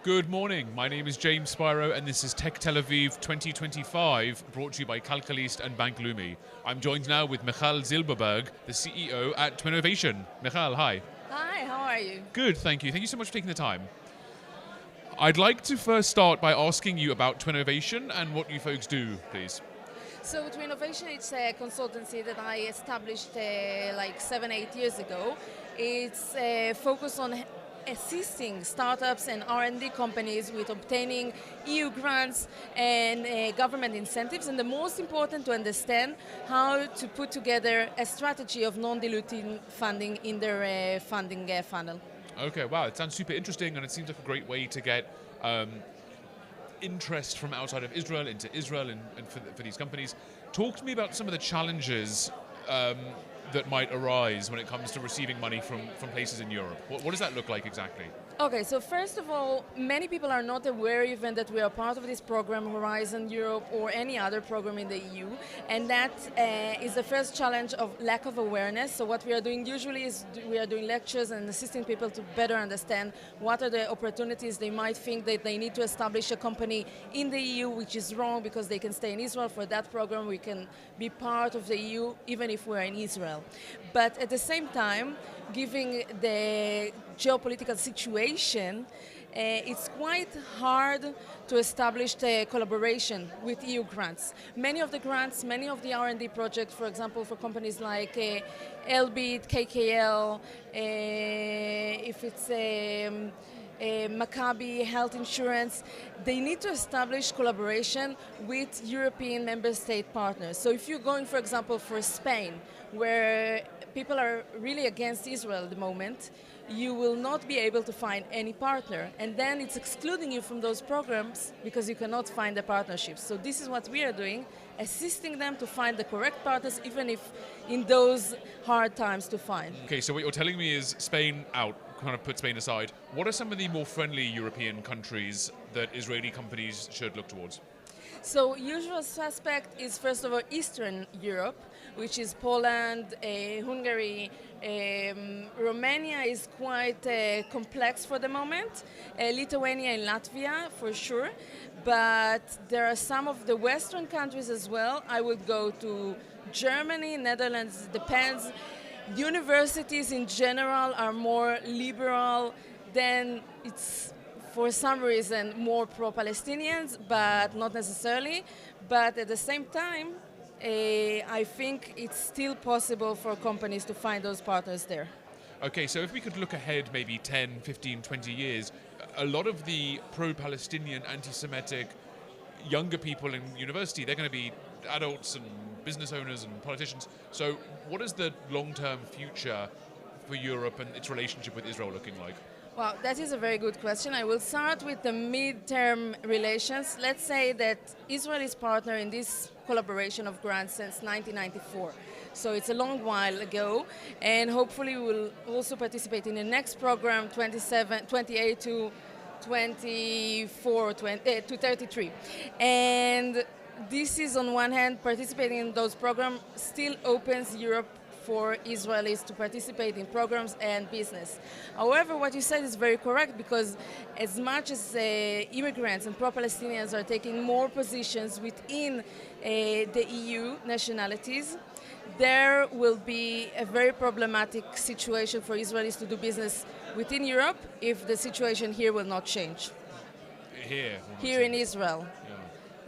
Good morning, my name is James Spiro and this is Tech TLV 2025, brought to you by Calcalist and Bank Lumi. I'm joined now with Michal Zilberberg, the CEO at Twinnovation. Michal, hi. Hi, how are you? Good, thank you. Thank you so much for taking the time. I'd like to first start by asking you about Twinnovation and what you folks do, please. So Twinnovation, it's a consultancy that I established like 7-8 years ago. It's focused on assisting startups and R&D companies with obtaining EU grants and government incentives, and the most important to understand how to put together a strategy of non-diluted funding in their funding funnel. Okay, wow, it sounds super interesting and it seems like a great way to get interest from outside of Israel into Israel and for these companies. Talk to me about some of the challenges that might arise when it comes to receiving money from places in Europe. What does that look like exactly? Okay, so first of all, many people are not aware even that we are part of this program, Horizon Europe, or any other program in the EU, and that is the first challenge of lack of awareness. So what we are doing usually is we are doing lectures and assisting people to better understand what are the opportunities. They might think that they need to establish a company in the EU, which is wrong because they can stay in Israel. For that program, we can be part of the EU even if we're in Israel. But at the same time, given the geopolitical situation, it's quite hard to establish the collaboration with EU grants. Many of the grants, many of the R&D projects, for example, for companies like Elbit, KKL, if it's Maccabi Health Insurance, they need to establish collaboration with European member state partners. So if you're going, for example, for Spain, where people are really against Israel at the moment, you will not be able to find any partner. And then it's excluding you from those programs because you cannot find the partnerships. So this is what we are doing, assisting them to find the correct partners, even if in those hard times to find. Okay, so what you're telling me is Spain out, kind of put Spain aside. What are some of the more friendly European countries that Israeli companies should look towards? So usual suspect is first of all Eastern Europe, which is Poland, Hungary. Romania is quite complex for the moment. Lithuania and Latvia for sure. But there are some of the Western countries as well. I would go to Germany, Netherlands, depends. Universities in general are more liberal, then it's for some reason more pro-Palestinians, but not necessarily. But at the same time, I think it's still possible for companies to find those partners there. Okay, so if we could look ahead maybe 10, 15, 20 years, a lot of the pro-Palestinian, anti-Semitic younger people in university, they're going to be adults and business owners and politicians. So what is the long-term future for Europe and its relationship with Israel looking like? Well, that is a very good question. I will start with the mid-term relations. Let's say that Israel is partner in this collaboration of grants since 1994. So it's a long while ago, and hopefully we'll also participate in the next program, 28 to 24, to 33. And this is on one hand, participating in those programs still opens Europe for Israelis to participate in programs and business. However, what you said is very correct, because as much as immigrants and pro-Palestinians are taking more positions within the EU nationalities, there will be a very problematic situation for Israelis to do business within Europe if the situation here will not change. Here in Israel. Yeah.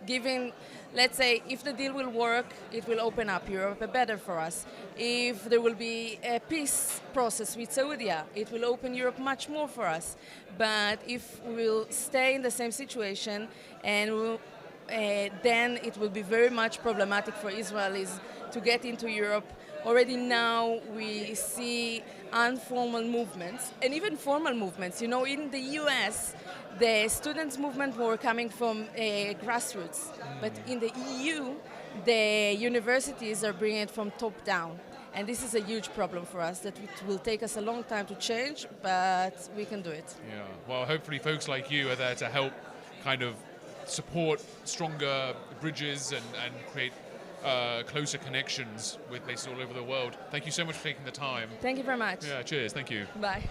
Given, let's say, if the deal will work, it will open up Europe better for us. If there will be a peace process with Saudi, it will open Europe much more for us. But if we'll stay in the same situation, and then it will be very much problematic for Israelis to get into Europe. Already now we see informal movements and even formal movements. You know, in the US, the students' movement were coming from grassroots, but in the EU, the universities are bringing it from top down. And this is a huge problem for us that it will take us a long time to change, but we can do it. Yeah, well, hopefully folks like you are there to help kind of support stronger bridges and create closer connections with places all over the world. Thank you so much for taking the time. Thank you very much. Yeah, cheers. Thank you. Bye.